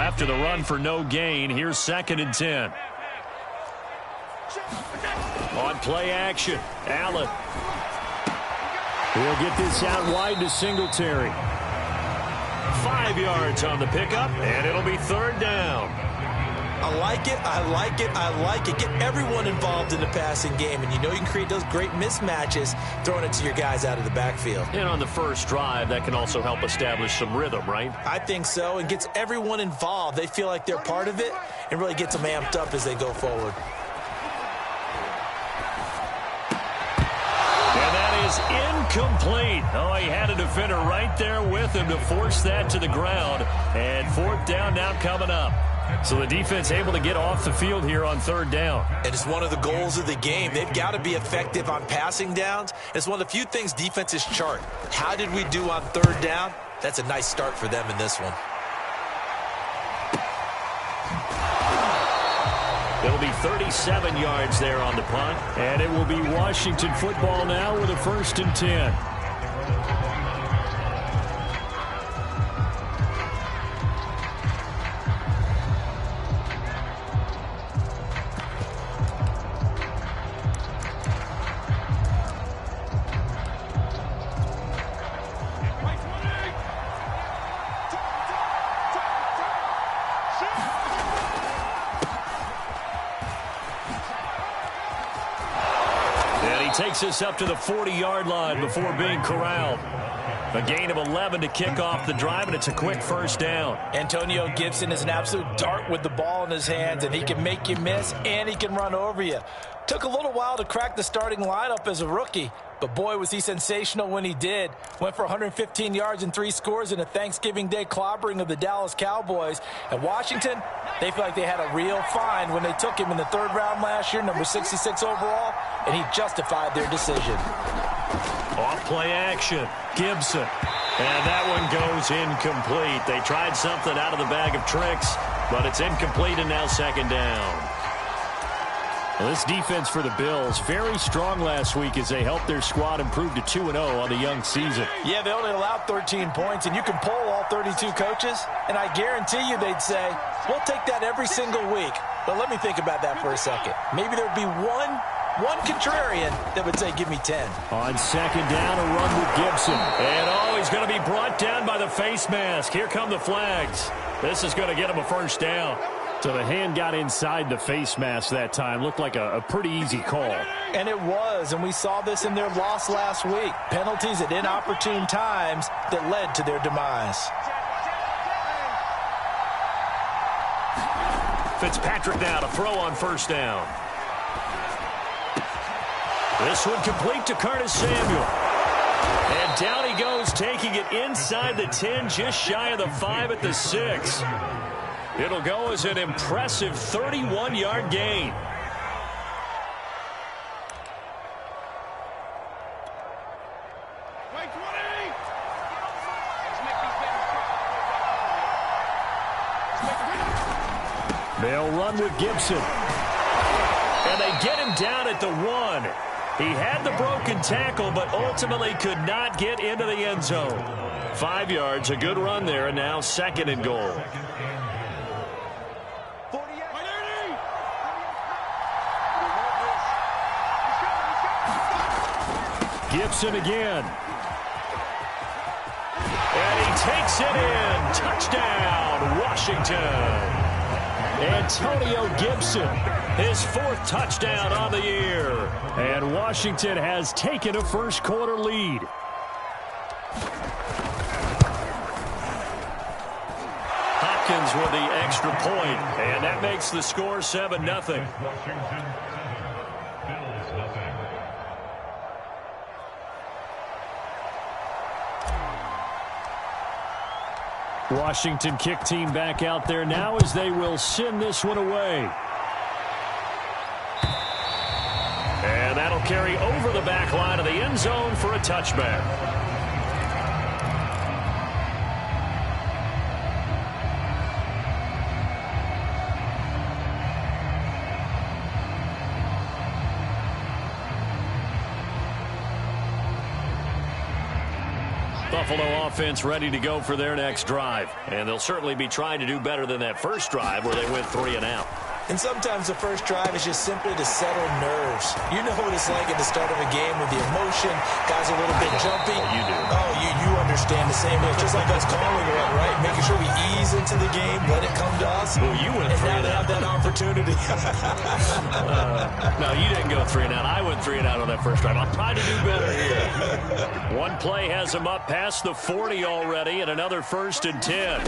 After the run for no gain, here's 2nd and 10. On play action, Allen. He'll get this out wide to Singletary. 5 yards on the pickup, and it'll be 3rd down. I like it, I like it, I like it. Get everyone involved in the passing game, and you know you can create those great mismatches throwing it to your guys out of the backfield. And on the first drive, that can also help establish some rhythm, right? I think so, and gets everyone involved. They feel like they're part of it and really gets them amped up as they go forward. And that is incomplete. Oh, he had a defender right there with him to force that to the ground. And 4th down now coming up. So the defense able to get off the field here on 3rd down. And it's one of the goals of the game. They've got to be effective on passing downs. It's one of the few things defenses chart. How did we do on 3rd down? That's a nice start for them in this one. It'll be 37 yards there on the punt. And it will be Washington football now with a 1st and 10. Takes us up to the 40-yard line before being corralled. A gain of 11 to kick off the drive, and it's a quick 1st down. Antonio Gibson is an absolute dart with the ball in his hands, and he can make you miss, and he can run over you. Took a little while to crack the starting lineup as a rookie, but boy, was he sensational when he did. Went for 115 yards and 3 scores in a Thanksgiving Day clobbering of the Dallas Cowboys. And Washington, they feel like they had a real find when they took him in the 3rd round last year, number 66 overall, and he justified their decision. Off play action, Gibson. And that one goes incomplete. They tried something out of the bag of tricks, but it's incomplete and now 2nd down. Well, this defense for the Bills, very strong last week as they helped their squad improve to 2-0 on the young season. Yeah, they only allowed 13 points, and you can poll all 32 coaches, and I guarantee you they'd say, we'll take that every single week. But let me think about that for a second. Maybe there'd be one contrarian that would say, give me 10. On 2nd down, a run with Gibson. And, he's going to be brought down by the face mask. Here come the flags. This is going to get him a 1st down. So the hand got inside the face mask that time. Looked like a pretty easy call. And it was, and we saw this in their loss last week. Penalties at inopportune times that led to their demise. Fitzpatrick now to throw on 1st down. This one complete to Curtis Samuel. And down he goes, taking it inside the 10, just shy of the 5 at the 6. It'll go as an impressive 31-yard gain. They'll run with Gibson. And they get him down at the 1. He had the broken tackle, but ultimately could not get into the end zone. 5 yards, a good run there, and now 2nd and goal. Gibson again. And he takes it in. Touchdown, Washington. Antonio Gibson, his 4th touchdown on the year. And Washington has taken a 1st quarter lead. Hopkins with the extra point, and that makes the score 7-0. Washington kick team back out there now as they will send this one away. And that'll carry over the back line of the end zone for a touchback. The Buffalo offense ready to go for their next drive. And they'll certainly be trying to do better than that first drive where they went 3 and out. And sometimes the first drive is just simply to settle nerves. You know what it's like at the start of a game with the emotion. Guys are a little bit jumpy. You do. Oh, you understand the same way. Just like us calling one, right? Making sure we ease into the game, let it come to us. Well, you went 3 and and now they have out. that opportunity. No, you didn't go 3 and out. I went 3 and out on that first drive. I'm trying to do better here. One play has him up past the 40 already, and another 1st and 10.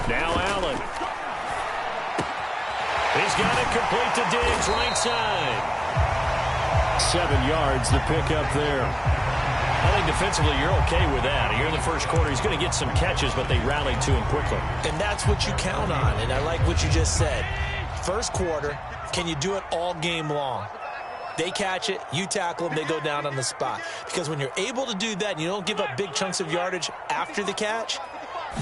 Now Allen. He's got it complete to Diggs, right side. 7 yards, the pickup there. I think defensively you're okay with that. Here in the first quarter, he's going to get some catches, but they rallied to him quickly. And that's what you count on, and I like what you just said. First quarter, can you do it all game long? They catch it, you tackle them, they go down on the spot. Because when you're able to do that and you don't give up big chunks of yardage after the catch,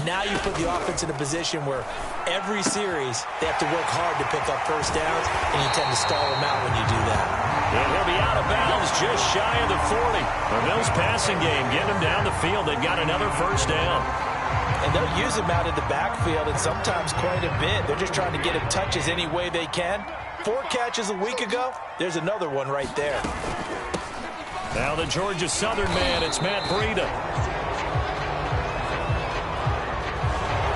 now you put the offense in a position where every series they have to work hard to pick up first downs, and you tend to stall them out when you do that. And he'll be out of bounds just shy of the 40. The Bills passing game, getting them down the field. They've got another first down. And they'll use him out of the backfield, and sometimes quite a bit. They're just trying to get him touches any way they can. 4 catches a week ago. There's another one right there. Now the Georgia Southern man, it's Matt Breida.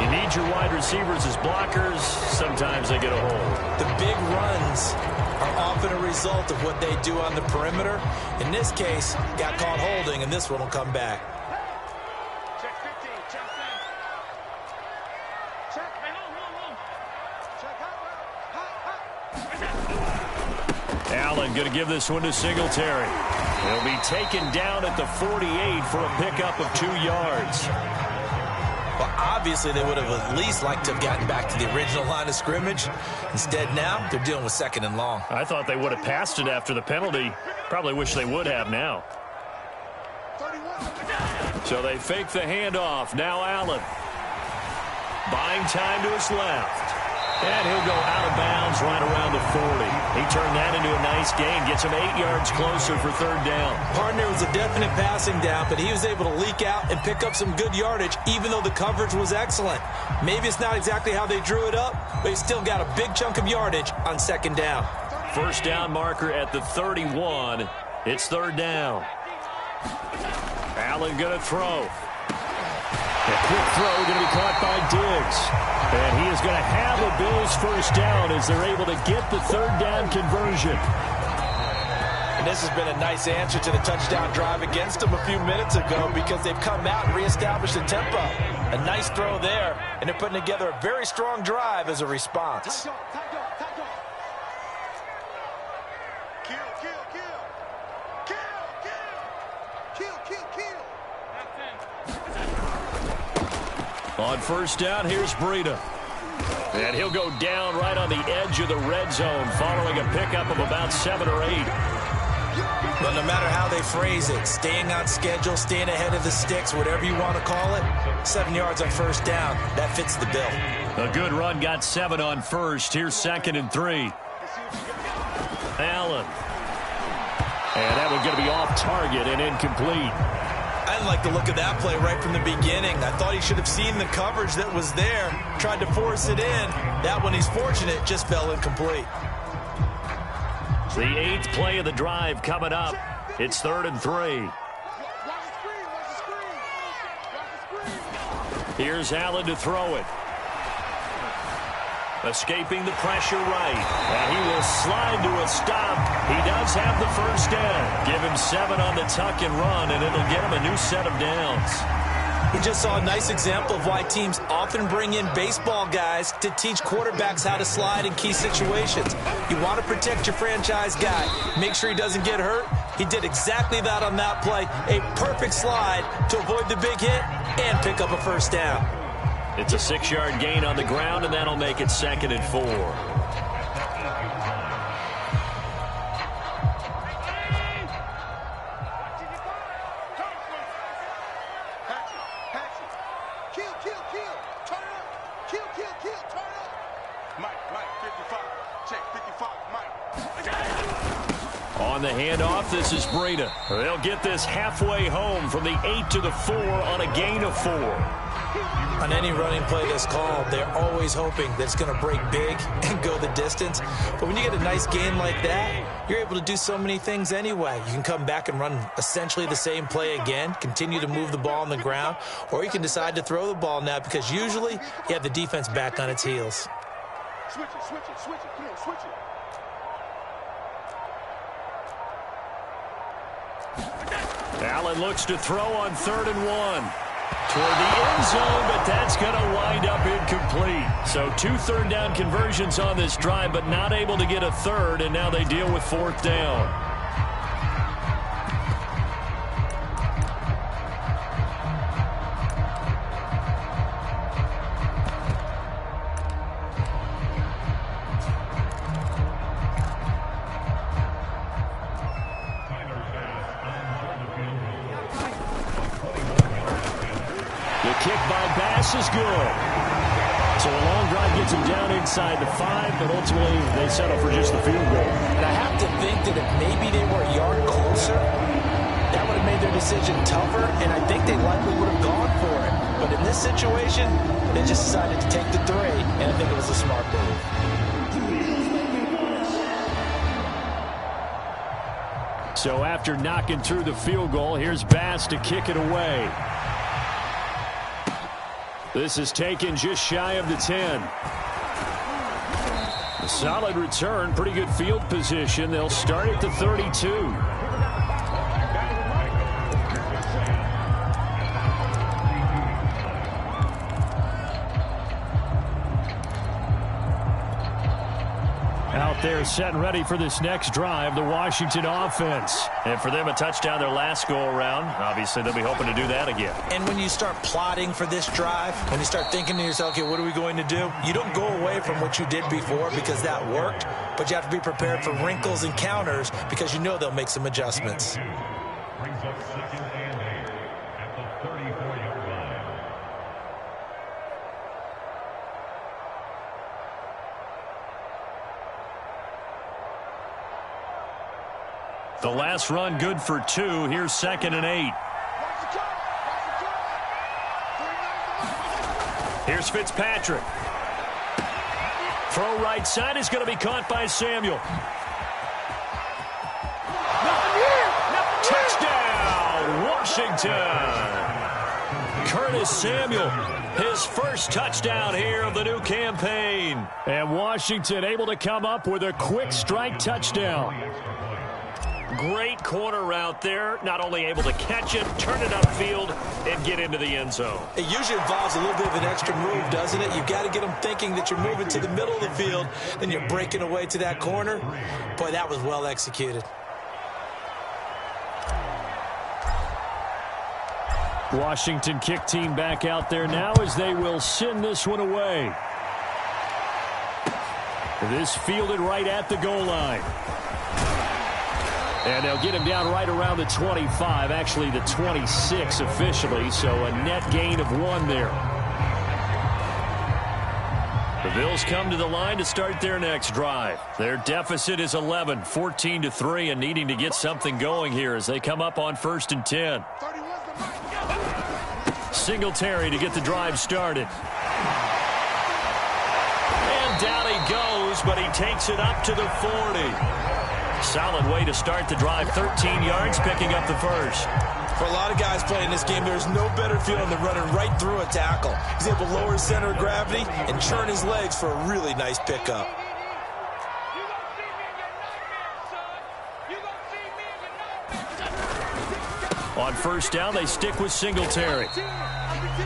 You need your wide receivers as blockers. Sometimes they get a hold. The big runs are often a result of what they do on the perimeter. In this case, got caught holding, and this one will come back. Check 15, check 10. Check, hey, hold. Check, Allen going to give this one to Singletary. He'll be taken down at the 48 for a pickup of 2 yards. Well, obviously, they would have at least liked to have gotten back to the original line of scrimmage. Instead, now, they're dealing with 2nd and long. I thought they would have passed it after the penalty. Probably wish they would have now. So they fake the handoff. Now Allen. Buying time to his left. And he'll go out of bounds right around the 40. He turned that into a nice gain. Gets him 8 yards closer for 3rd down. Partner was a definite passing down, but he was able to leak out and pick up some good yardage, even though the coverage was excellent. Maybe it's not exactly how they drew it up, but he still got a big chunk of yardage on 2nd down. First down marker at the 31. It's 3rd down. Allen going to throw. A quick throw going to be caught by Diggs. And he is going to have a Bills first down as they're able to get the 3rd down conversion. And this has been a nice answer to the touchdown drive against them a few minutes ago because they've come out and reestablished the tempo. A nice throw there, and they're putting together a very strong drive as a response. On first down, here's Breida. And he'll go down right on the edge of the red zone following a pickup of about 7 or 8. But no matter how they phrase it, staying on schedule, staying ahead of the sticks, whatever you want to call it, 7 yards on first down, that fits the bill. A good run got 7 on first. Here's 2nd and 3. Allen. And that one's going to be off target and incomplete. I didn't like the look of that play right from the beginning. I thought he should have seen the coverage that was there, tried to force it in. That one, he's fortunate, just fell incomplete. The 8th play of the drive coming up. It's 3rd and 3. Here's Allen to throw it. Escaping the pressure right. And he will slide to a stop. He does have the first down. Give him 7 on the tuck and run, and it'll get him a new set of downs. We just saw a nice example of why teams often bring in baseball guys to teach quarterbacks how to slide in key situations. You want to protect your franchise guy. Make sure he doesn't get hurt. He did exactly that on that play. A perfect slide to avoid the big hit and pick up a first down. It's a 6-yard gain on the ground, and that'll make it 2nd and 4. Mike, 55. Check, 55, Mike. On the handoff, this is Breda. They'll get this halfway home from the 8 to the 4 on a gain of 4. On any running play that's called, they're always hoping that it's going to break big and go the distance. But when you get a nice gain like that, you're able to do so many things anyway. You can come back and run essentially the same play again, continue to move the ball on the ground, or you can decide to throw the ball now because usually you have the defense back on its heels. Switch it, switch it, switch it. Come on, switch it. Allen looks to throw on 3rd and 1. Toward the end zone, but that's going to wind up incomplete. So 2 third-down conversions on this drive, but not able to get a third, and now they deal with 4th down. Is good. So a long drive gets them down inside the 5, but ultimately they settle for just the field goal. And I have to think that if maybe they were a yard closer, that would have made their decision tougher, and I think they likely would have gone for it. But in this situation, they just decided to take the 3, and I think it was a smart move. So after knocking through the field goal, here's Bass to kick it away. This is taken just shy of the 10. A solid return, pretty good field position. They'll start at the 32. Out there set and ready for this next drive, the Washington offense. And for them, a touchdown their last go-around. Obviously, they'll be hoping to do that again. And when you start plotting for this drive, when you start thinking to yourself, okay, what are we going to do? You don't go away from what you did before because that worked, but you have to be prepared for wrinkles and counters because you know they'll make some adjustments. Brings up 2nd and 8 at the 34-yard line. The last run good for 2. Here's 2nd and 8. Here's Fitzpatrick. Throw right side is going to be caught by Samuel. Touchdown, Washington. Curtis Samuel, his first touchdown here of the new campaign. And Washington able to come up with a quick strike touchdown. Great corner route there. Not only able to catch it, turn it upfield, and get into the end zone. It usually involves a little bit of an extra move, doesn't it? You've got to get them thinking that you're moving to the middle of the field, then you're breaking away to that corner. Boy, that was well executed. Washington kick team back out there now as they will send this one away. This fielded right at the goal line. And they'll get him down right around the 25, actually the 26 officially, so a net gain of 1 there. The Bills come to the line to start their next drive. Their deficit is 11, 14-3, and needing to get something going here as they come up on 1st and 10. Singletary to get the drive started. And down he goes, but he takes it up to the 40. Solid way to start the drive. 13 yards, picking up the first. For a lot of guys playing this game, there's no better feeling than running right through a tackle. He's able to lower his center of gravity and churn his legs for a really nice pickup. On 1st down, they stick with Singletary.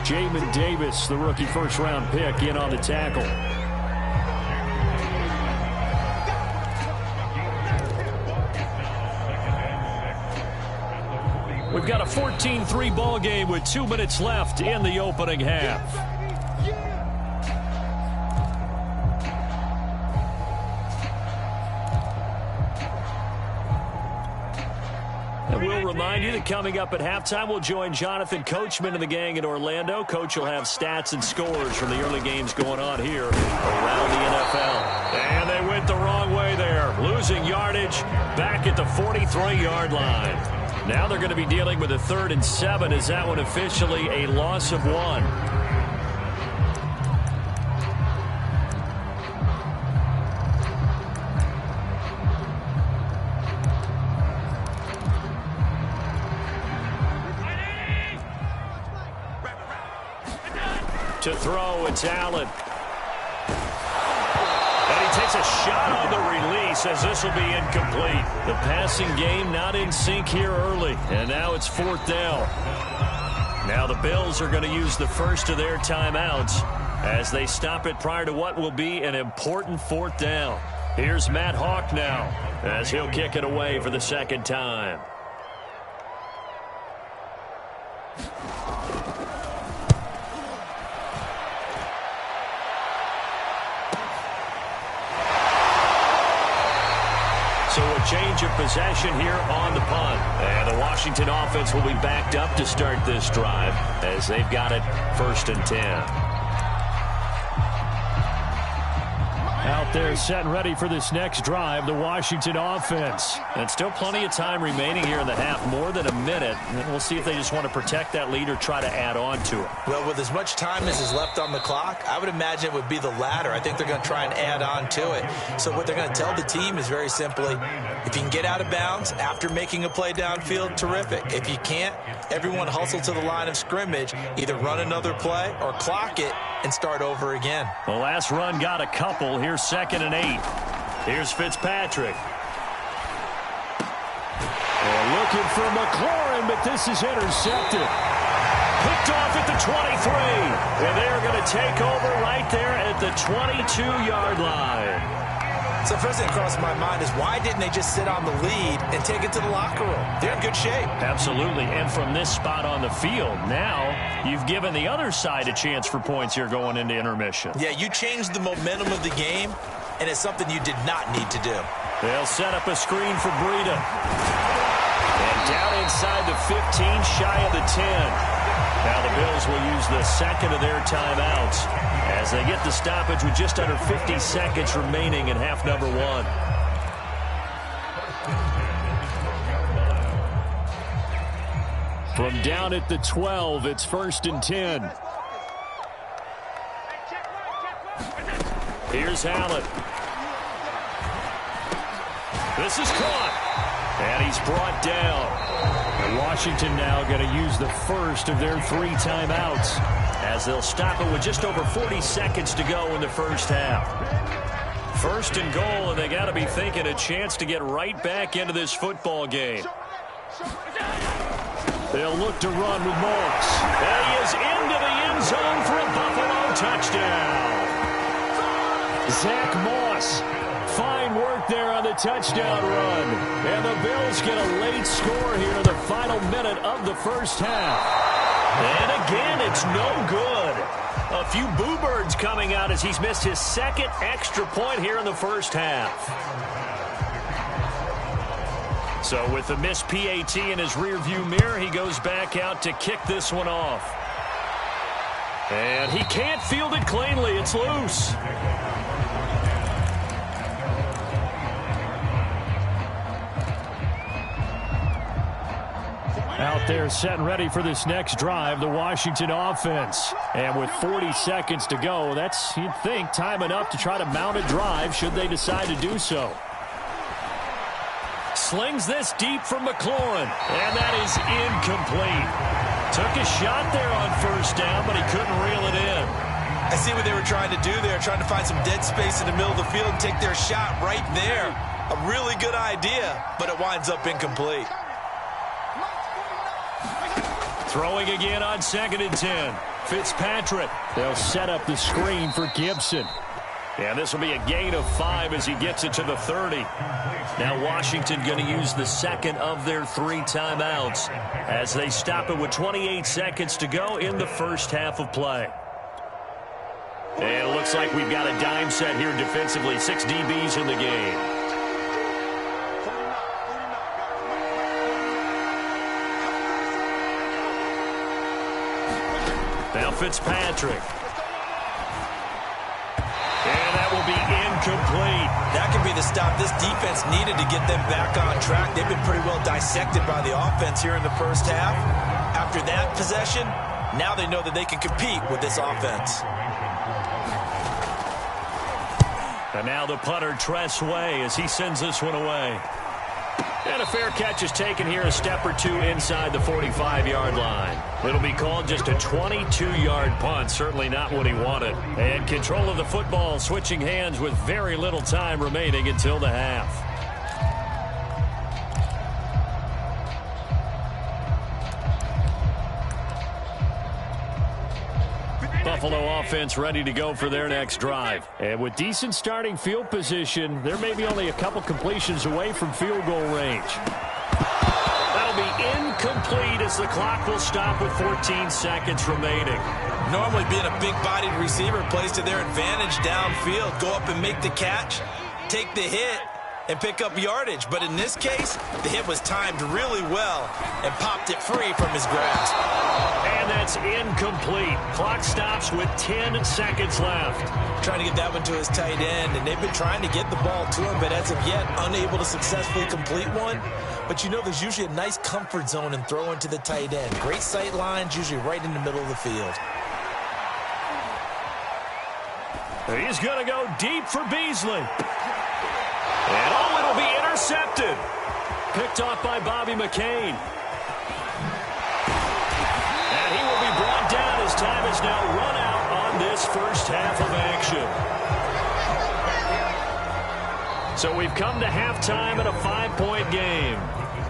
Jamin Davis, the rookie first-round pick, in on the tackle. We've got a 14-3 ball game with 2 minutes left in the opening half. And we'll remind you that coming up at halftime, we'll join Jonathan Coachman and the gang in Orlando. Coach will have stats and scores from the early games going on here around the NFL. losing yardage back at the 43-yard line. Now they're going to be dealing with a 3rd and 7 as that one officially a loss of 1. To throw, it's Allen. And he takes a shot on the release as this will be incomplete. The passing game not in sync here early. And now it's 4th down. Now the Bills are going to use the first of their timeouts as they stop it prior to what will be an important 4th down. Here's Matt Hawk now as he'll kick it away for the 2nd time. So a change of possession here on the punt. And the Washington offense will be backed up to start this drive as they've got it 1st and 10. Out there set and ready for this next drive, the Washington offense. And still plenty of time remaining here in the half, more than a minute. And we'll see if they just want to protect that lead or try to add on to it. Well, with as much time as is left on the clock, I would imagine it would be the latter. I think they're going to try and add on to it. So what they're going to tell the team is very simply, if you can get out of bounds after making a play downfield, terrific. If you can't, everyone hustle to the line of scrimmage, either run another play or clock it and start over again. The last run got a couple. Here's 2nd and 8. Here's Fitzpatrick. And looking for McLaurin, but this is intercepted. Picked off at the 23. And they're going to take over right there at the 22-yard line. So first thing that crossed my mind is why didn't they just sit on the lead and take it to the locker room? They're in good shape. Absolutely. And from this spot on the field, now you've given the other side a chance for points here going into intermission. Yeah, you changed the momentum of the game, and it's something you did not need to do. They'll set up a screen for Breida. And down inside the 15, shy of the 10. Now the Bills will use the 2nd of their timeouts as they get the stoppage with just under 50 seconds remaining in half number 1. From down at the 12, it's 1st and 10. Here's Allen. This is caught. And he's brought down. And Washington now going to use the first of their 3 timeouts as they'll stop it with just over 40 seconds to go in the first half. 1st and goal, and they got to be thinking a chance to get right back into this football game. They'll look to run with Moss. And he is into the end zone for a Buffalo touchdown. Zach Moss. Fine work there on the touchdown run. And the Bills get a late score here in the final minute of the first half. And again, it's no good. A few boo birds coming out as he's missed his 2nd extra point here in the first half. So with the missed PAT in his rearview mirror, he goes back out to kick this one off. And he can't field it cleanly. It's loose. Out there set and ready for this next drive, the Washington offense. And with 40 seconds to go, that's, you'd think, time enough to try to mount a drive should they decide to do so. Slings this deep from McLaurin, and that is incomplete. Took a shot there on 1st down, but he couldn't reel it in. I see what they were trying to do there, trying to find some dead space in the middle of the field and take their shot right there. A really good idea, but it winds up incomplete. Throwing again on 2nd and 10. Fitzpatrick. They'll set up the screen for Gibson. And this will be a gain of 5 as he gets it to the 30. Now Washington going to use the 2nd of their 3 timeouts as they stop it with 28 seconds to go in the first half of play. And it looks like we've got a dime set here defensively. 6 DBs in the game. Now Fitzpatrick. And that will will be incomplete. That could be the stop this defense needed to get them back on track. They've been pretty well dissected by the offense here in the first half. After that possession, now they know that they can compete with this offense. And now the punter, Tress Way, as he sends this one away. And a fair catch is taken here, a step or two inside the 45-yard line. It'll be called just a 22-yard punt, certainly not what he wanted. And control of the football, switching hands with very little time remaining until the half. Buffalo offense ready to go for their next drive. And with decent starting field position, there may be only a couple completions away from field goal range. That'll be incomplete as the clock will stop with 14 seconds remaining. Normally being a big-bodied receiver plays to their advantage downfield. Go up and make the catch, take the hit, and pick up yardage. But in this case, the hit was timed really well and popped it free from his grasp. And that's incomplete. Clock stops with 10 seconds left. Trying to get that one to his tight end, and they've been trying to get the ball to him, but as of yet, unable to successfully complete one. But you know there's usually a nice comfort zone in throwing to the tight end. Great sight lines, usually right in the middle of the field. He's going to go deep for Beasley. And it'll be intercepted. Picked off by Bobby McCain. And he will be brought down as time is now run out on this first half of action. So we've come to halftime in a 5-point game.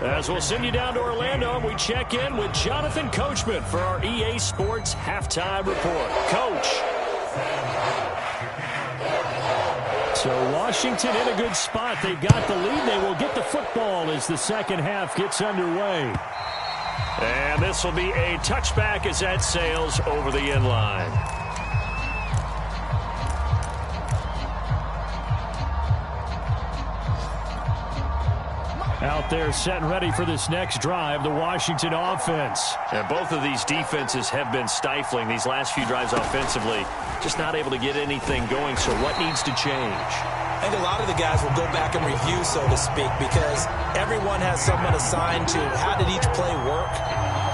As we'll send you down to Orlando, and we check in with Jonathan Coachman for our EA Sports Halftime Report. Coach. So Washington in a good spot. They've got the lead. They will get the football as the second half gets underway. And this will be a touchback as that sails over the end line. Out there set and ready for this next drive, the Washington offense. And both of these defenses have been stifling these last few drives offensively. Just not able to get anything going, so what needs to change? I think a lot of the guys will go back and review, so to speak, because everyone has someone assigned to how did each play work.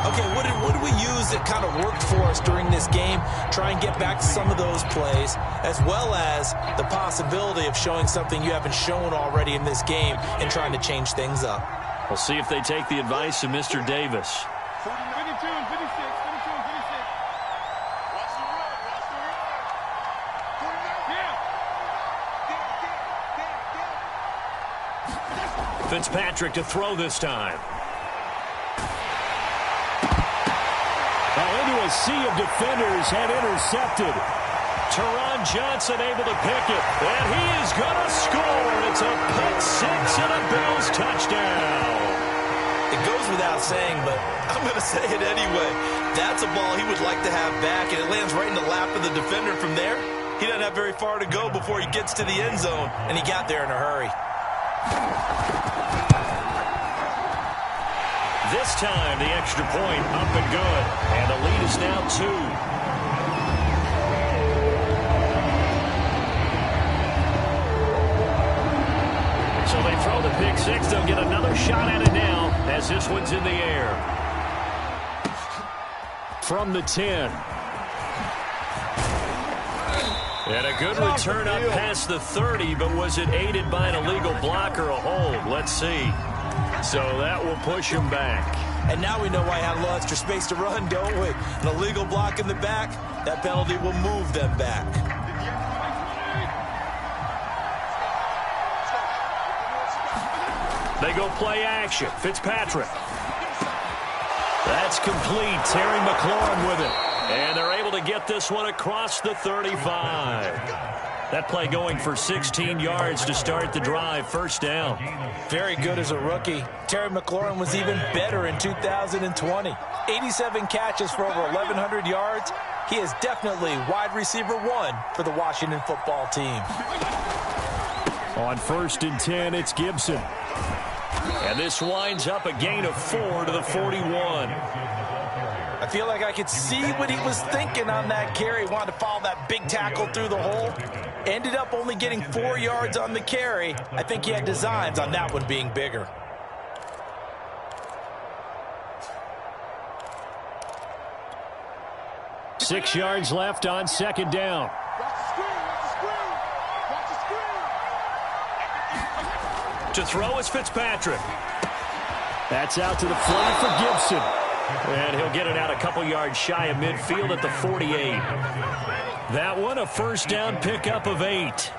Okay, what did we use that kind of worked for us during this game? Try and get back to some of those plays, as well as the possibility of showing something you haven't shown already in this game and trying to change things up. We'll see if they take the advice of Mr. Davis. 52 and 56, 52 and 56. Watch the run, watch the run. Fitzpatrick to throw this time. Into a sea of defenders and intercepted. Teron Johnson able to pick it, and he is going to score. It's a pick six and a Bills touchdown. It goes without saying, but I'm going to say it anyway. That's a ball he would like to have back, and it lands right in the lap of the defender from there. He doesn't have very far to go before he gets to the end zone, and he got there in a hurry. This time, the extra point up and good. And the lead is now 2. So they throw the pick six. They'll get another shot at it now as this one's in the air. From the 10. And a good return up past the 30, but was it aided by an illegal block or a hold? Let's see. So that will push him back. And now we know why he had a little extra space to run, don't we? An illegal block in the back, that penalty will move them back. They go play action. Fitzpatrick. That's complete. Terry McLaurin with it. And they're able to get this one across the 35. That play going for 16 yards to start the drive. First down. Very good as a rookie. Terry McLaurin was even better in 2020. 87 catches for over 1,100 yards. He is definitely wide receiver 1 for the Washington football team. On 1st and 10, it's Gibson. And this winds up a gain of 4 to the 41. I feel like I could see what he was thinking on that carry. He wanted to follow that big tackle through the hole. Ended up only getting 4 yards on the carry. I think he had designs on that one being bigger. Six yards left on second down. To throw is Fitzpatrick. That's out to the flat for Gibson. And he'll get it out a couple yards shy of midfield at the 48. That one a first down pickup of 8.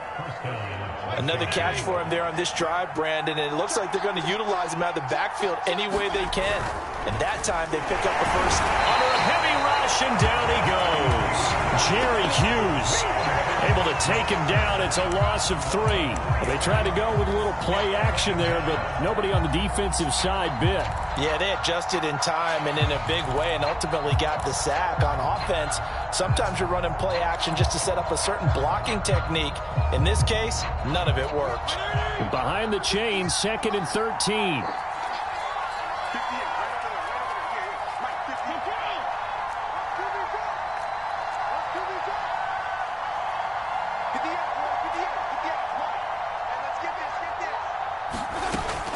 Another catch for him there on this drive, Brandon, and it looks like they're going to utilize him out of the backfield any way they can. And that time they pick up the first. Under a heavy rush, and down he goes. Jerry Hughes able to take him down. It's a loss of 3. They tried to go with a little play action there, but nobody on the defensive side bit. Yeah, they adjusted in time and in a big way and ultimately got the sack. On offense, sometimes you're running play action just to set up a certain blocking technique. In this case, none of it worked. Behind the chain, 2nd and 13.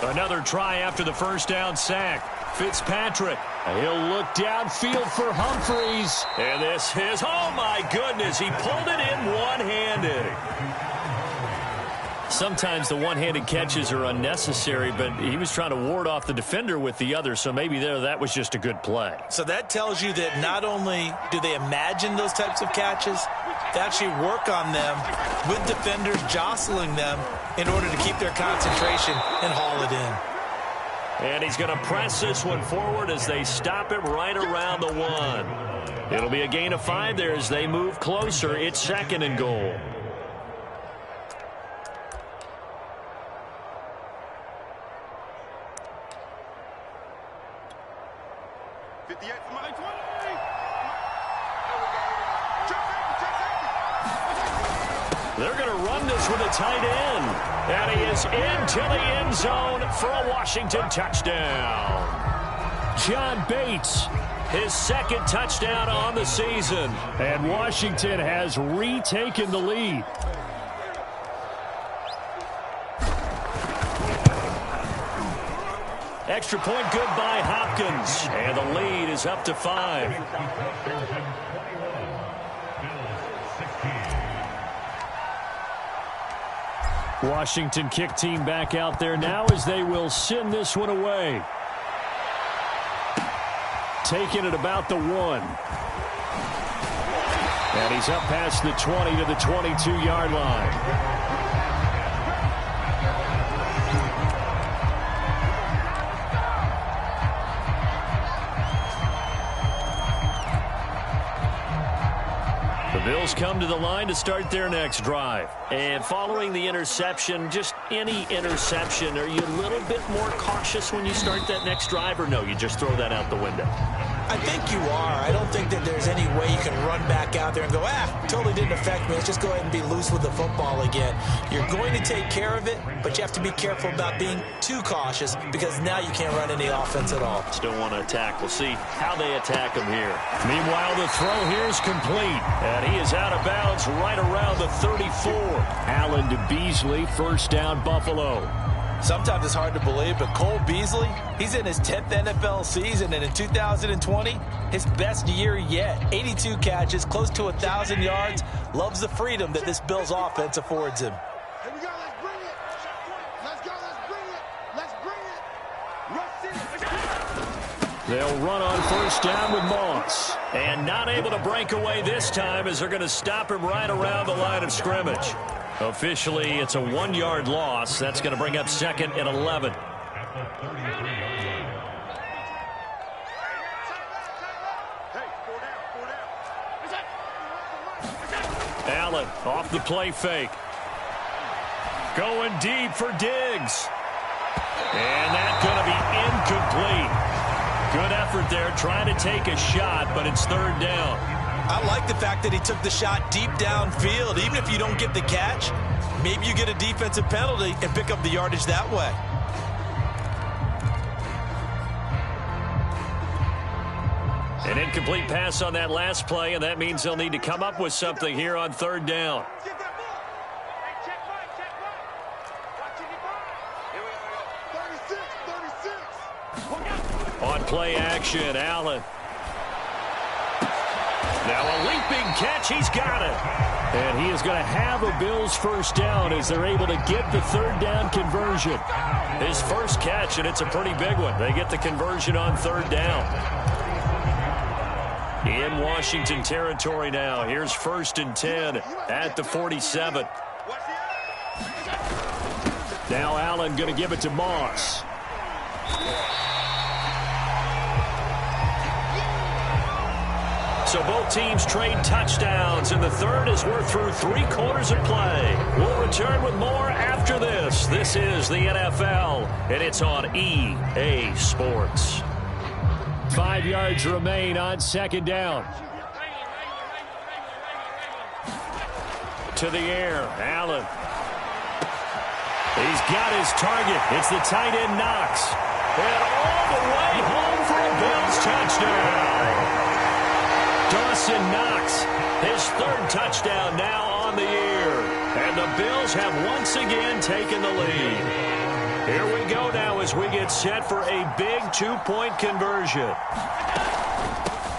Another try after the first down sack. Fitzpatrick, he'll look downfield for Humphreys. And this is, oh my goodness, he pulled it in one-handed. Sometimes the one-handed catches are unnecessary, but he was trying to ward off the defender with the other, so maybe that was just a good play. So that tells you that not only do they imagine those types of catches, they actually work on them with defenders jostling them in order to keep their concentration and haul it in. And he's going to press this one forward as they stop him right around the 1. It'll be a gain of 5 there as they move closer. It's 2nd and goal. They're going to run this with a tight end. And he is into the end zone for a Washington touchdown. John Bates, his 2nd touchdown on the season. And Washington has retaken the lead. Extra point good by Hopkins. And the lead is up to 5. Washington kick team back out there now as they will send this one away. Taking it about the 1. And he's up past the 20 to the 22-yard line. Bills come to the line to start their next drive. And following the interception, just any interception, are you a little bit more cautious when you start that next drive, or no, you just throw that out the window? I think you are. I don't think that there's any way you can run back out there and go, totally didn't affect me. Let's just go ahead and be loose with the football again. You're going to take care of it, but you have to be careful about being too cautious because now you can't run any offense at all. Still want to attack. We'll see how they attack him here. Meanwhile, the throw here is complete, and he is out of bounds right around the 34. Allen to Beasley, first down, Buffalo. Sometimes it's hard to believe, but Cole Beasley, he's in his 10th NFL season, and in 2020, his best year yet. 82 catches, close to 1,000 yards. Loves the freedom that this Bills offense affords him. Here we go, let's bring it. Let's go, let's bring it. Let's bring it. Rush it. They'll run on first down with Moss. And not able to break away this time as they're going to stop him right around the line of scrimmage. Officially, it's a 1-yard loss. That's going to bring up 2nd and 11. Allen off the play fake. Going deep for Diggs. And that's going to be incomplete. Good effort there, trying to take a shot, but it's 3rd down. I like the fact that he took the shot deep downfield. Even if you don't get the catch, maybe you get a defensive penalty and pick up the yardage that way. An incomplete pass on that last play, and that means they'll need to come up with something here on 3rd down. On play action, Allen. Now a leaping catch. He's got it. And he is going to have a Bills first down as they're able to get the third down conversion. His first catch, and it's a pretty big one. They get the conversion on third down. In Washington territory now. Here's 1st and 10 at the 47. Now Allen going to give it to Moss. So both teams trade touchdowns, and the third as we're through 3 quarters of play. We'll return with more after this. This is the NFL, and it's on EA Sports. 5 yards remain on 2nd down. To the air, Allen. He's got his target. It's the tight end Knox. And all the way home for a Bills touchdown. Dawson Knox, his 3rd touchdown now on the year. And the Bills have once again taken the lead. Here we go now as we get set for a big 2-point conversion.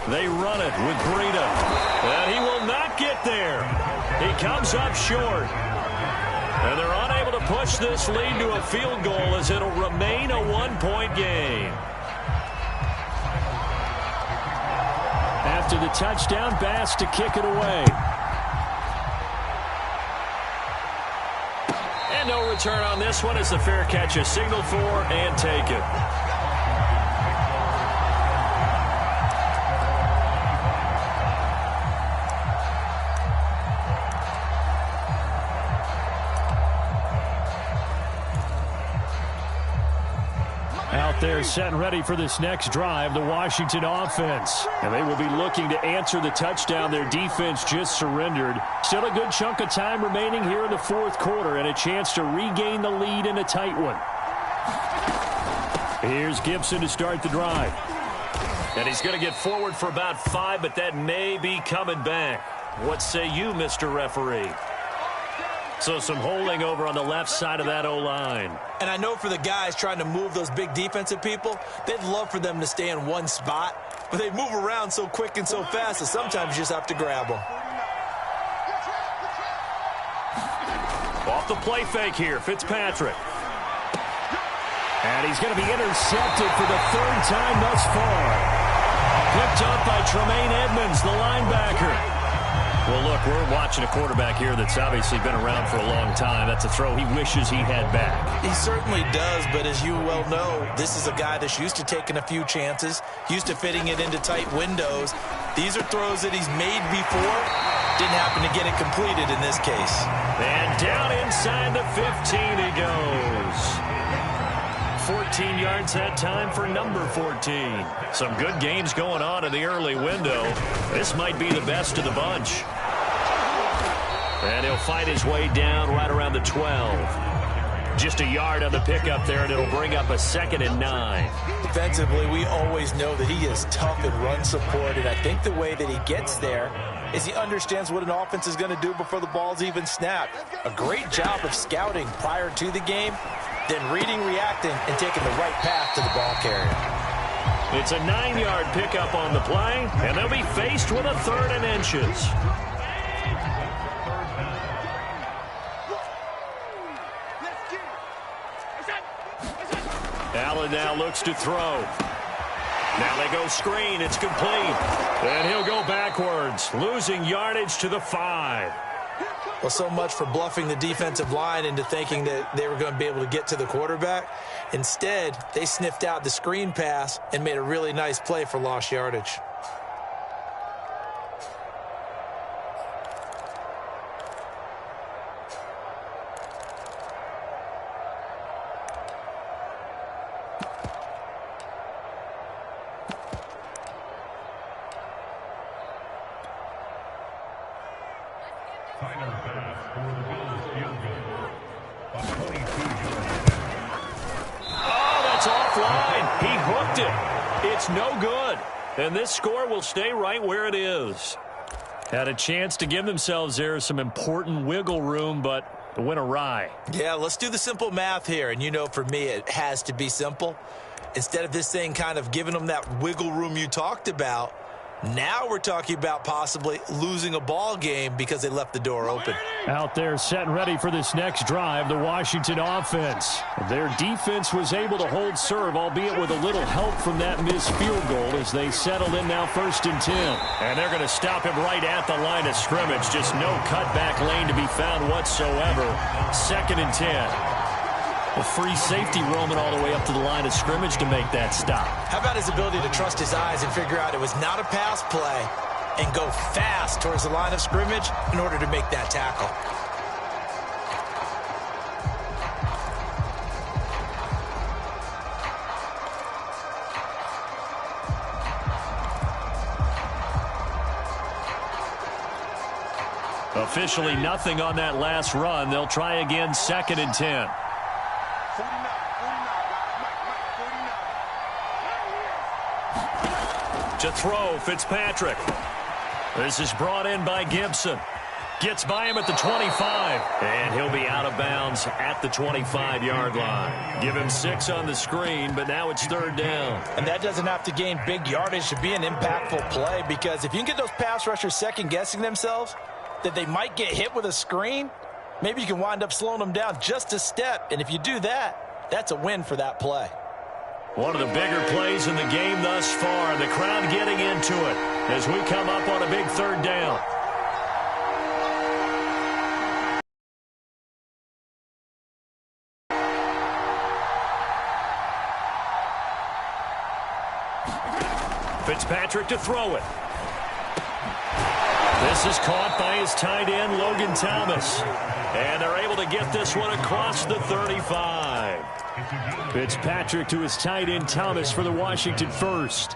They run it with Breida. And he will not get there. He comes up short. And they're unable to push this lead to a field goal as it'll remain a 1-point game. After the touchdown, Bass to kick it away. And no return on this one as the fair catch is signaled for and taken. They're set and ready for this next drive, the Washington offense. And they will be looking to answer the touchdown their defense just surrendered. Still a good chunk of time remaining here in the 4th quarter and a chance to regain the lead in a tight one. Here's Gibson to start the drive. And he's going to get forward for about 5, but that may be coming back. What say you, Mr. Referee? So some holding over on the left side of that O-line. And I know for the guys trying to move those big defensive people, they'd love for them to stay in one spot. But they move around so quick and so fast that sometimes you just have to grab them. Off the play fake here, Fitzpatrick. And he's going to be intercepted for the 3rd time thus far. Picked up by Tremaine Edmonds, the linebacker. Well, look, we're watching a quarterback here that's obviously been around for a long time. That's a throw he wishes he had back. He certainly does, but as you well know, this is a guy that's used to taking a few chances, used to fitting it into tight windows. These are throws that he's made before. Didn't happen to get it completed in this case. And down inside the 15 he goes. 14 yards that time for number 14. Some good games going on in the early window. This might be the best of the bunch. And he'll fight his way down right around the 12. Just a yard on the pickup there, and it'll bring up a 2nd and 9. Defensively, we always know that he is tough in run support, and I think the way that he gets there is he understands what an offense is going to do before the ball's even snapped. A great job of scouting prior to the game, then reading, reacting, and taking the right path to the ball carrier. It's a 9-yard pickup on the play, and they'll be faced with a 3rd and inches. Allen now looks to throw. Now they go screen. It's complete. And he'll go backwards, losing yardage to the 5. Well, so much for bluffing the defensive line into thinking that they were going to be able to get to the quarterback. Instead, they sniffed out the screen pass and made a really nice play for lost yardage. No good. And this score will stay right where it is. Had a chance to give themselves there some important wiggle room, but went awry. Yeah, let's do the simple math here. And, you know, for me, it has to be simple. Instead of this thing kind of giving them that wiggle room you talked about, now we're talking about possibly losing a ball game because they left the door open. Out there set and ready for this next drive, the Washington offense. Their defense was able to hold serve, albeit with a little help from that missed field goal as they settled in now 1st and 10. And they're going to stop him right at the line of scrimmage. Just no cutback lane to be found whatsoever. 2nd and 10. A free safety roaming all the way up to the line of scrimmage to make that stop. How about his ability to trust his eyes and figure out it was not a pass play and go fast towards the line of scrimmage in order to make that tackle. Officially nothing on that last run. They'll try again 2nd and 10. To throw, Fitzpatrick. This is brought in by Gibson. Gets by him at the 25. And he'll be out of bounds at the 25-yard line. Give him 6 on the screen, but now it's 3rd down. And that doesn't have to gain big yardage to be an impactful play, because if you can get those pass rushers second-guessing themselves that they might get hit with a screen, maybe you can wind up slowing them down just a step. And if you do that, that's a win for that play. One of the bigger plays in the game thus far. The crowd getting into it as we come up on a big 3rd down. Fitzpatrick to throw it. This is caught by his tight end, Logan Thomas. And they're able to get this one across the 35. Fitzpatrick to his tight end, Thomas, for the Washington first.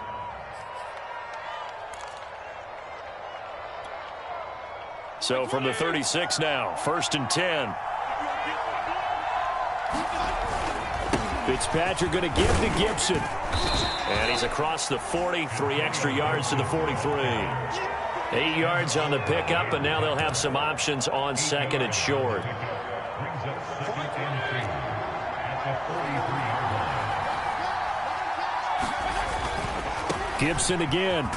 So from the 36 now, 1st and 10. Fitzpatrick going to give to Gibson. And he's across the 40, 3 extra yards to the 43. 8 yards on the pickup, and now they'll have some options on 2nd and short. Gibson again.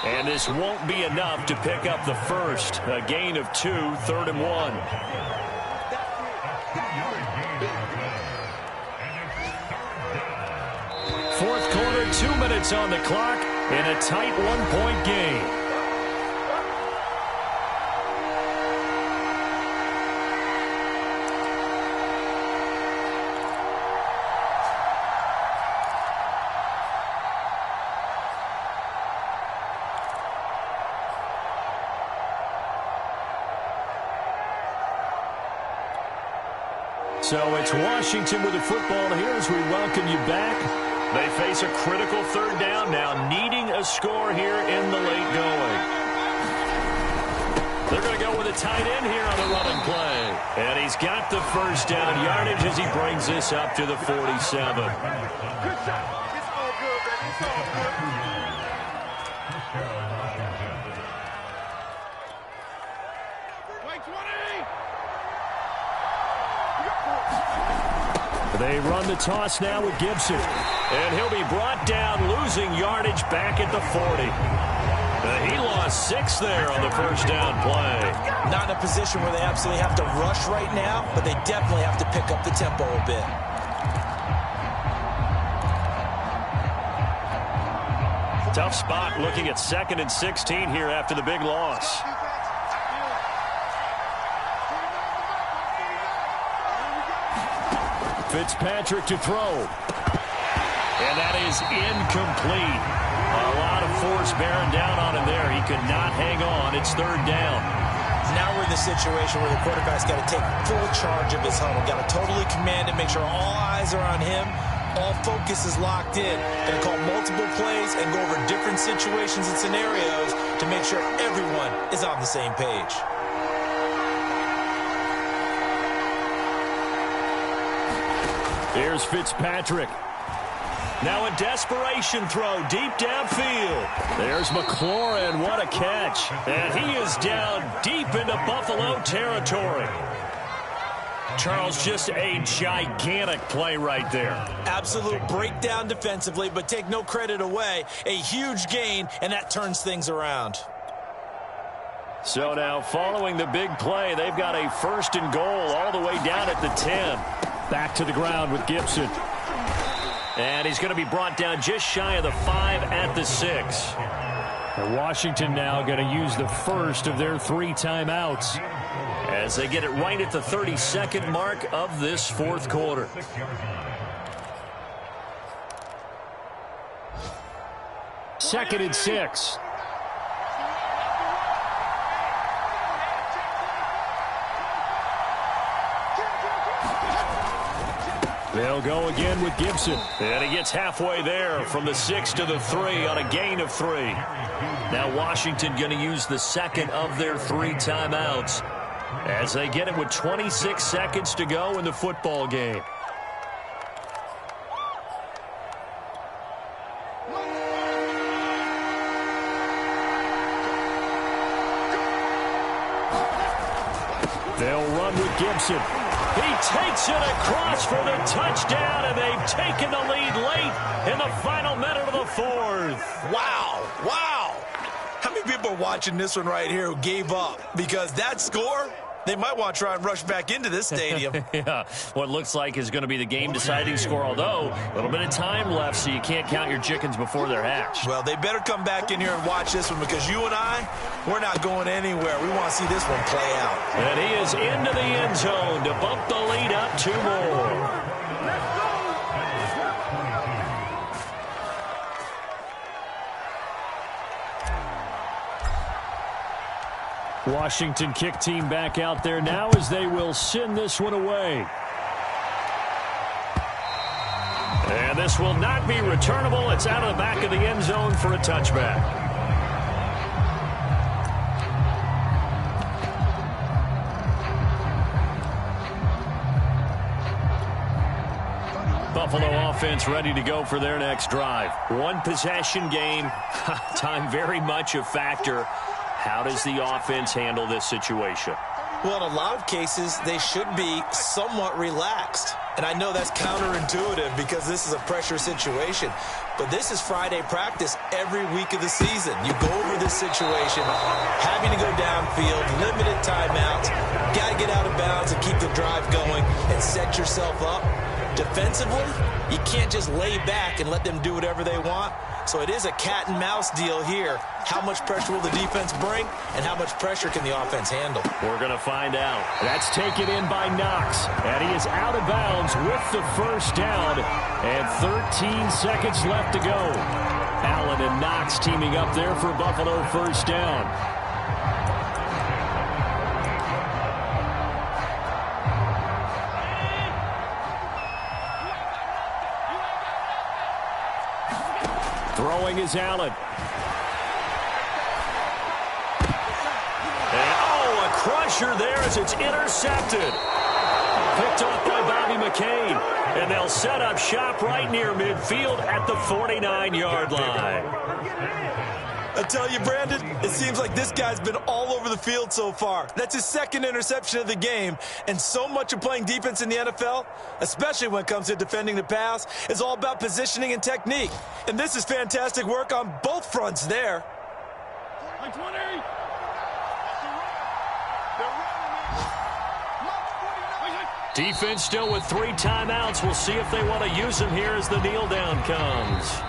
And this won't be enough to pick up the first. A gain of 2, 3rd and 1. Fourth quarter, 2 minutes on the clock in a tight 1-point game. So it's Washington with the football here as we welcome you back. They face a critical 3rd down now, needing a score here in the late going. They're going to go with a tight end here on the running play. And he's got the first down yardage as he brings this up to the 47. Good shot. It's all good, baby. It's all good. They run the toss now with Gibson. And he'll be brought down, losing yardage back at the 40. He lost 6 there on the first down play. Not in a position where they absolutely have to rush right now, but they definitely have to pick up the tempo a bit. Tough spot looking at 2nd and 16 here after the big loss. Fitzpatrick to throw. And that is incomplete. A lot of force bearing down on him there. He could not hang on. It's 3rd down. Now we're in the situation where the quarterback's got to take full charge of his huddle. Got to totally command it, make sure all eyes are on him. All focus is locked in. Going to call multiple plays and go over different situations and scenarios to make sure everyone is on the same page. Here's Fitzpatrick. Now a desperation throw deep downfield. There's McLaurin. What a catch. And he is down deep into Buffalo territory. Charles, just a gigantic play right there. Absolute breakdown defensively, but take no credit away. A huge gain, and that turns things around. So now, following the big play, they've got a 1st and goal all the way down at the 10. Back to the ground with Gibson. And he's going to be brought down just shy of the 5 at the 6. And Washington now going to use the first of their 3 timeouts as they get it right at the 32nd mark of this 4th quarter. Second and 6. They'll go again with Gibson. And he gets halfway there from the 6 to the 3 on a gain of 3. Now Washington going to use the 2nd of their 3 timeouts as they get it with 26 seconds to go in the football game. They'll run with Gibson. He takes it across for the touchdown, and they've taken the lead late in the final minute of the 4th. Wow. Wow. How many people are watching this one right here who gave up? Because that score, they might want to try and rush back into this stadium. Yeah, what looks like is going to be the game-deciding score, although a little bit of time left, so you can't count your chickens before they're hatched. Well, they better come back in here and watch this one because you and I, we're not going anywhere. We want to see this one play out. And he is into the end zone to bump the lead up 2 more. Washington kick team back out there now as they will send this one away. And this will not be returnable. It's out of the back of the end zone for a touchback. Buffalo offense ready to go for their next drive. 1 possession game. Time very much a factor. How does the offense handle this situation? Well, in a lot of cases, they should be somewhat relaxed. And I know that's counterintuitive because this is a pressure situation. But this is Friday practice every week of the season. You go over this situation, having to go downfield, limited timeouts, got to get out of bounds and keep the drive going and set yourself up. Defensively, you can't just lay back and let them do whatever they want. So it is a cat and mouse deal here. How much pressure will the defense bring, and how much pressure can the offense handle? We're going to find out. That's taken in by Knox, and he is out of bounds with the first down, and 13 seconds left to go. Allen and Knox teaming up there for Buffalo first down. Throwing is Allen. And, a crusher there as it's intercepted. Picked off by Bobby McCain. And they'll set up shop right near midfield at the 49-yard line. I tell you, Brandon, it seems like this guy's been all over the field so far. That's his 2nd interception of the game. And so much of playing defense in the NFL, especially when it comes to defending the pass, is all about positioning and technique. And this is fantastic work on both fronts there. Defense still with 3 timeouts. We'll see if they want to use them here as the kneel down comes.